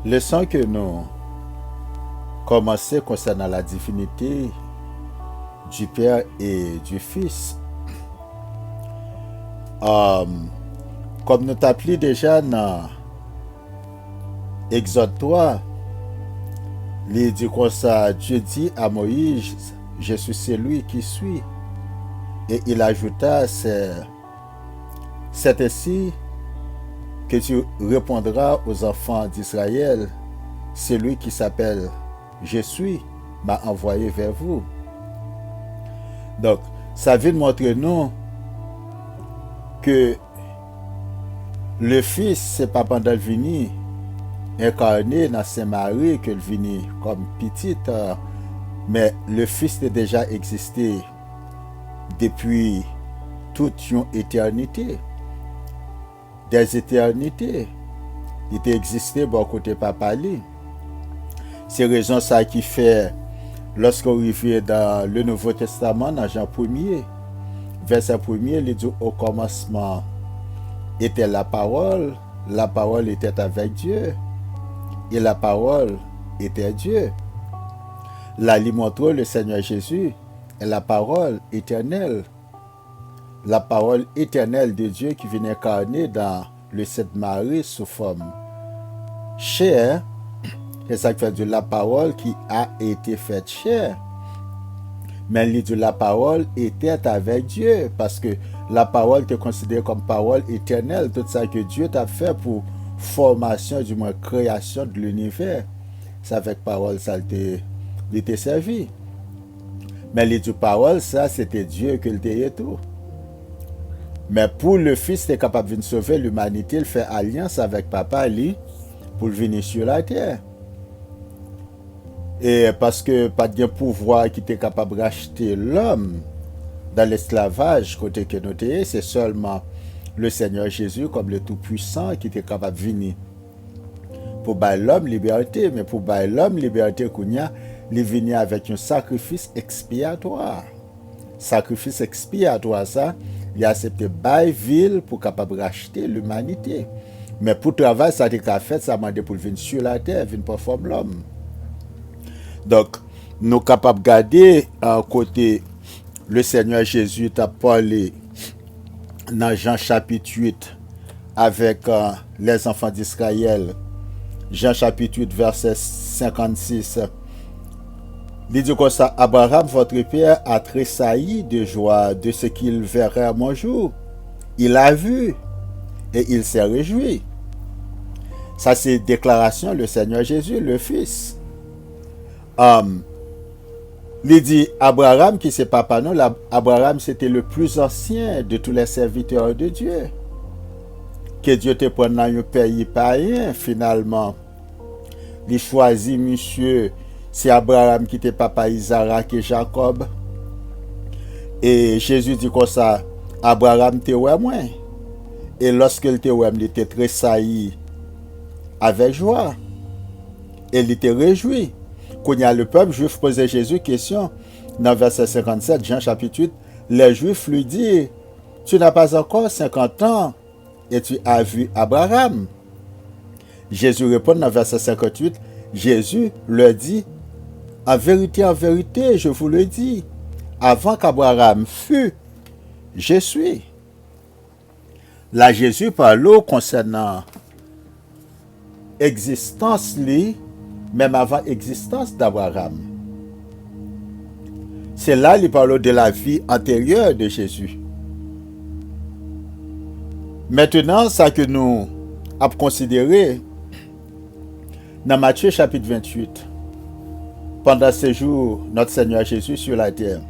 Leçon que nous commençons concernant la divinité du Père et du Fils. Euh, comme nous t'appelons déjà dans Exode 3, il dit comme ça, Dieu dit à Moïse, je suis celui qui suis. Et il ajouta, c'est ainsi que tu répondras aux enfants d'Israël, celui qui s'appelle Je suis m'a envoyé vers vous. Donc, ça vient de montrer nous que le Fils, c'est pas pendant le vini incarné dans Saint-Marie que le vini comme petite, mais le Fils a déjà existé depuis toute une éternité. Des éternités. Il était existé bon côté papa li. C'est raison ça qui fait lorsqu'on arrive dans le Nouveau Testament dans Jean 1er, verset 1er, il dit au commencement était la parole était avec Dieu et la parole était Dieu. Là, il montre le Seigneur Jésus est la parole éternelle. La parole éternelle de Dieu qui vient incarner dans le Sainte Marie sous forme chair. C'est ça qui fait de la parole qui a été faite chair. Mais il dit la parole était avec Dieu parce que la parole est considérée comme parole éternelle. Tout ça que Dieu t'a fait pour formation, du moins création de l'univers. C'est avec parole ça il t'a servi. Mais il dit parole, ça c'était Dieu qui le tout. Mais pour le Fils, il est capable de sauver l'humanité, il fait alliance avec Papa, lui, pour venir sur la terre. Et parce que pas de pouvoir qui était capable de racheter l'homme dans l'esclavage, côté que nous sommes, c'est seulement le Seigneur Jésus, comme le Tout-Puissant, qui était capable de venir pour bailler l'homme liberté. Mais pour bailler l'homme liberté, il venait avec un sacrifice expiatoire. Sacrifice expiatoire, ça, il a accepté bail ville pour capable racheter l'humanité. Mais pour travail, ça a fait, ça m'a demandé pour venir sur la terre, venir performer l'homme. Donc, nous sommes capables de garder à côté le Seigneur Jésus t'a parlé dans Jean chapitre 8 avec les enfants d'Israël. Jean chapitre 8, verset 56. Il dit comme ça, Abraham, votre père, a tressailli de joie de ce qu'il verrait à mon jour. Il a vu et il s'est réjoui. Ça, c'est déclaration, le Seigneur Jésus, le Fils. Il dit Abraham, qui c'est papa, non, Abraham, c'était le plus ancien de tous les serviteurs de Dieu. Que Dieu te prenne dans un pays païen, finalement. Il choisit, monsieur, c'est Abraham qui était papa Isaac et Jacob. Et Jésus dit comme ça, Abraham te ouais moi. Et lorsqu'il te ouais, il était tressailli avec joie. Et il était réjoui. Quand il y a le peuple juif posait Jésus question, dans verset 57, Jean chapitre 8, les Juifs lui disent, tu n'as pas encore 50 ans et tu as vu Abraham. Jésus répond dans verset 58, Jésus leur dit, en vérité, je vous le dis, avant qu'Abraham fût, je suis. Là, Jésus parle concernant existence, même avant l'existence d'Abraham. C'est là qu'il parle de la vie antérieure de Jésus. Maintenant, ça que nous avons considéré dans Matthieu chapitre 28, pendant ce jour, notre Seigneur Jésus sur la terre,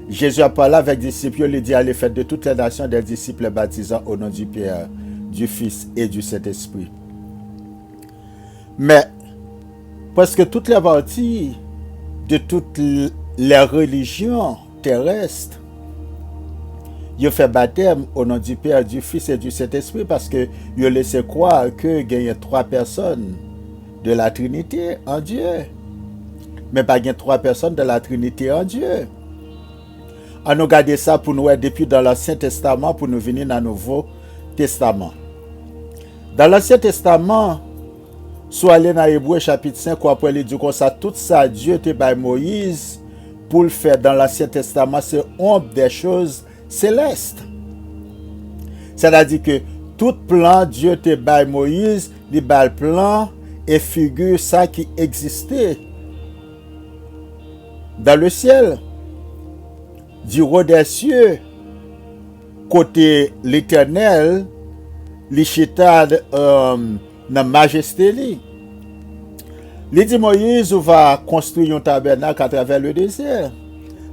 Jésus a parlé avec les disciples, il dit allez faire de toutes les nations des disciples baptisant au nom du Père, du Fils et du Saint-Esprit. Mais presque toutes les parties de toutes les religions terrestres, ils ont fait baptême au nom du Père, du Fils et du Saint-Esprit parce que ils ont laissé croire que il y a 3 personnes de la Trinité en Dieu. Mais pas il y a 3 personnes de la Trinité en Dieu. On a regardé ça pour nous depuis dans l'Ancien Testament pour nous venir dans le Nouveau Testament. Dans l'Ancien Testament, Soit aller dans Hébreu chapitre 5, ou après il dit comme ça, tout ça, Dieu te baille Moïse pour le faire dans l'Ancien Testament, c'est ombre des choses célestes. C'est-à-dire que tout plan, Dieu te baille Moïse, il baille plan et figure ça qui existait dans le ciel. Du haut des cieux, côté l'Éternel, l'Ichita dans majesté li. Il dit Moïse va construire un tabernacle à travers le désert.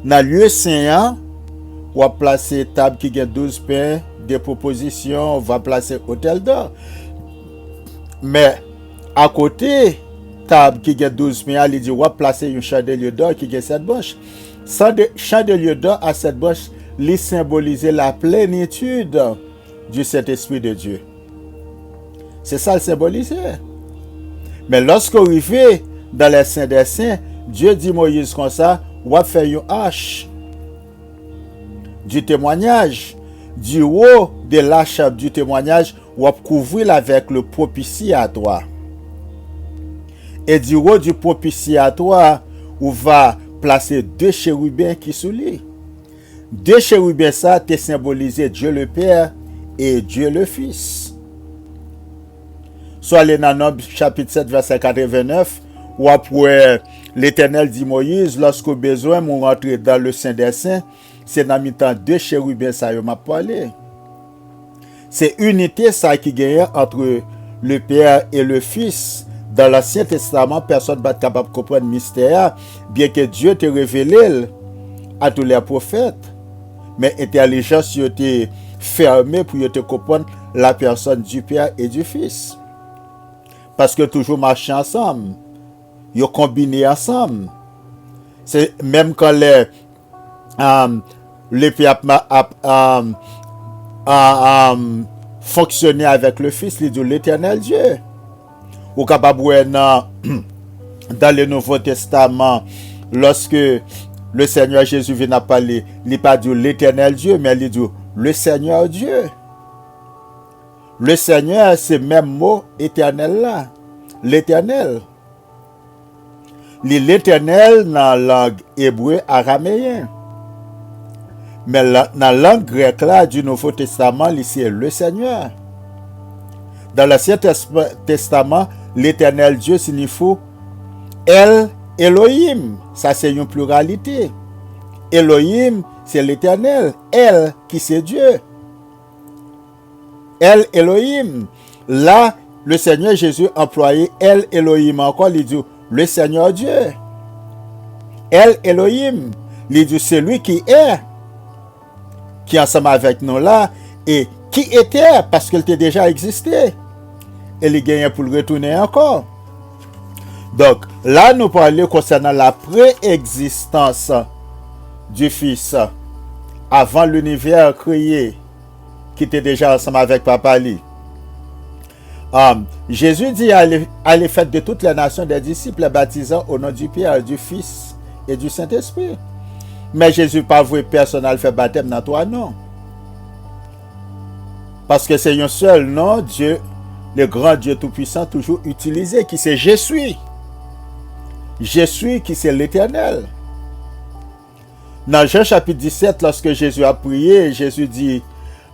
Dans le lieu saint, on va placer table qui a 12 pains, des propositions, on va placer hôtel d'or. Mais à côté, table qui a 12 pains, il dit on va placer un chandelier d'or qui a 7 branches. Chandelier d'or à 7 branches, il symbolise la plénitude du Saint-Esprit de Dieu. C'est ça le symbolisait. Mais lorsqu'on arrive dans les saints des saints, Dieu dit Moïse comme ça, on va faire une hache du témoignage. Du haut de l'hache du témoignage, on va couvrir avec le propitiatoire. Et du haut du propitiatoire, on va placer 2 chérubins qui sont lui. 2 chérubins, ça, te symbolisé Dieu le Père et Dieu le Fils. Soit les dans Nombre chapitre 7 verset 89 ou après l'Éternel dit Moïse lorsqu'au besoin mon rentrer dans le Saint des Saints, c'est dans mi-temps 2 chérubins ça m'a parlé. C'est unité ça qui gagne entre le Père et le Fils. Dans l'Ancien Testament, personne n'est capable de comprendre le mystère, bien que Dieu te révélé à tous les prophètes, mais l'intelligence était fermée pour te comprendre la personne du Père et du Fils. Parce que toujours marcher ensemble. Ils ont combiné ensemble. C'est même quand les Père fonctionner avec le Fils, il dit l'Éternel Dieu. Ou capable dans le Nouveau Testament, lorsque le Seigneur Jésus vient à parler, il n'a pas dit l'Éternel Dieu, mais il dit le Seigneur Dieu. Le Seigneur, c'est le même mot éternel là. L'éternel. L'éternel dans la langue hébreu araméen. Mais dans la langue grecque là du Nouveau Testament, c'est le Seigneur. Dans l'Ancien Testament, l'éternel Dieu signifie El Elohim. Ça c'est une pluralité. Elohim, c'est l'éternel. El qui c'est Dieu. El Elohim. Là, le Seigneur Jésus employé El Elohim encore, il dit le Seigneur Dieu. El Elohim, il dit c'est lui qui est ensemble avec nous là, et qui était, parce qu'il était déjà existé. Et il gagne pour le retourner encore. Donc, là, nous parlons concernant la préexistence du Fils avant l'univers créé, qui était déjà ensemble avec Papa Li. Jésus dit allez faire de toutes les nations des disciples, baptisant au nom du Père, du Fils et du Saint-Esprit. Mais Jésus pas voué personnel faire baptême dans toi, non. Parce que c'est un seul nom, Dieu, le grand Dieu Tout-Puissant, toujours utilisé, qui c'est Je suis. Je suis, qui c'est l'Éternel. Dans Jean chapitre 17, lorsque Jésus a prié, Jésus dit,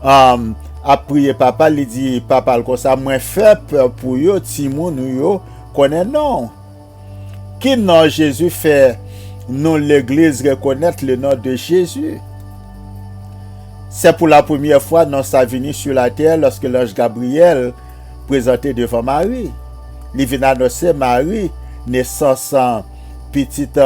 a prié papa, il dit, papa, comme ça, moi fait peur pour yo, Timon, yo, connaît non. Qui nom Jésus fait, nous l'église reconnaître le nom de Jésus. C'est pour la première fois dans sa venue sur la terre, lorsque l'ange Gabriel présenté devant Marie. Il vient annoncer Marie, naissance petite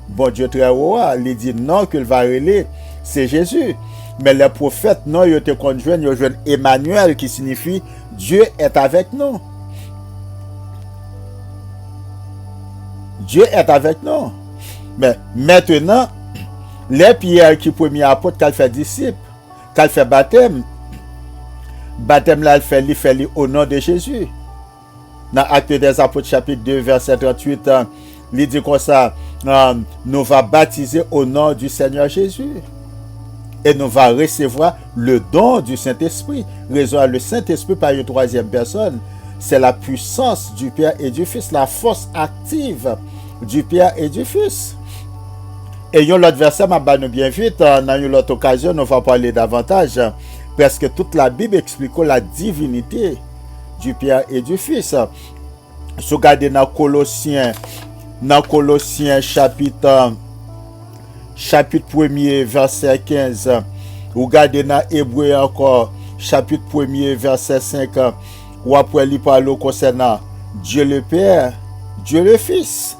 bon Dieu très haut. Il dit non qu'il va relayer, c'est Jésus. Mais les prophètes, non, ils te conjoignent, ils joignent Emmanuel, qui signifie Dieu est avec nous. Dieu est avec nous. Mais maintenant, les Pierre qui premier apôtre, qu'elle fait disciple, qu'elle fait baptême là, elle fait au nom de Jésus. Dans Actes des Apôtres, chapitre 2, verset 38, il dit comme ça, nous va baptiser au nom du Seigneur Jésus. Et nous va recevoir le don du Saint-Esprit. Recevoir le Saint-Esprit par une troisième personne. c'est la puissance du Père et du Fils, la force active du Père et du Fils. Et l'autre verset, m'a banni bien vite, dans une autre occasion, on va parler davantage, parce que toute la Bible explique la divinité du Père et du Fils. Si vous regardez dans Colossiens chapitre 1er, verset 15, vous regardez dans Hébreu encore, chapitre 1er, verset 5, ou après il parle concernant Dieu le Père, Dieu le Fils.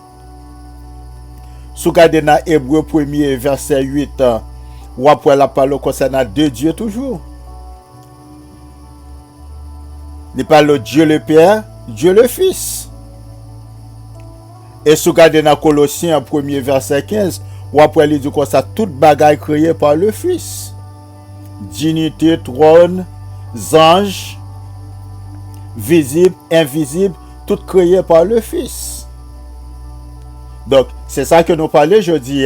Si vous regardez dans Hébreu 1er, verset 8, ou après la parole concernant deux dieux toujours. Il parle Dieu le Père, Dieu le Fils. Et si vous regardez dans Colossiens 1er, verset 15, ou après il dit comme ça, toute bagaille créée par le Fils. Dignité, trône, anges, visibles, invisibles, tout créé par le Fils. Donc, c'est ça que nous parlons aujourd'hui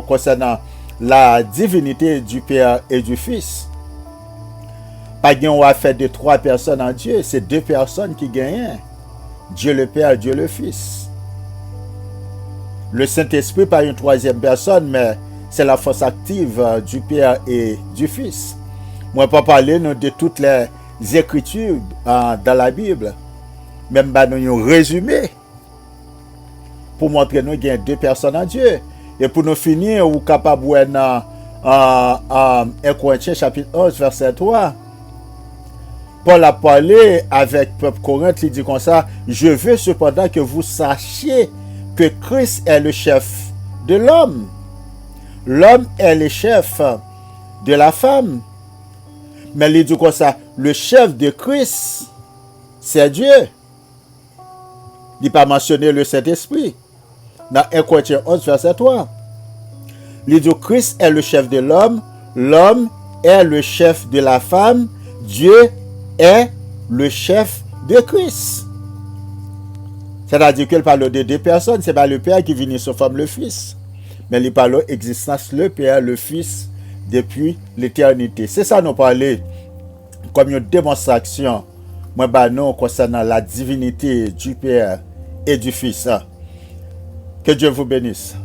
concernant la divinité du Père et du Fils. Pas qu'on va faire de trois personnes en Dieu, c'est deux personnes qui gagnent. Dieu le Père, Dieu le Fils. Le Saint-Esprit, pas une troisième personne, mais c'est la force active du Père et du Fils. Moi, pas parler de toutes les Écritures dans la Bible, même nous un résumé pour montrer nous qu'il y a deux personnes en Dieu. Et pour nous finir, ou capable dans 1 Corinthiens chapitre 11, verset 3, Paul a parlé avec le peuple Corinthe, il dit comme ça, je veux cependant que vous sachiez que Christ est le chef de l'homme. L'homme est le chef de la femme. Mais il dit comme ça, le chef de Christ, c'est Dieu. Il n'a pas mentionné le Saint-Esprit. Dans 1 Corinthiens 11, verset 3. Il dit Christ est le chef de l'homme, l'homme est le chef de la femme, Dieu est le chef de Christ. C'est-à-dire qu'il parle de deux personnes, c'est pas le Père qui vient sous forme le Fils, mais il parle d'existence le Père, le Fils, depuis l'éternité. C'est ça nous parler comme une démonstration, moi non concernant la divinité du Père et du Fils. Que Dieu vous bénisse.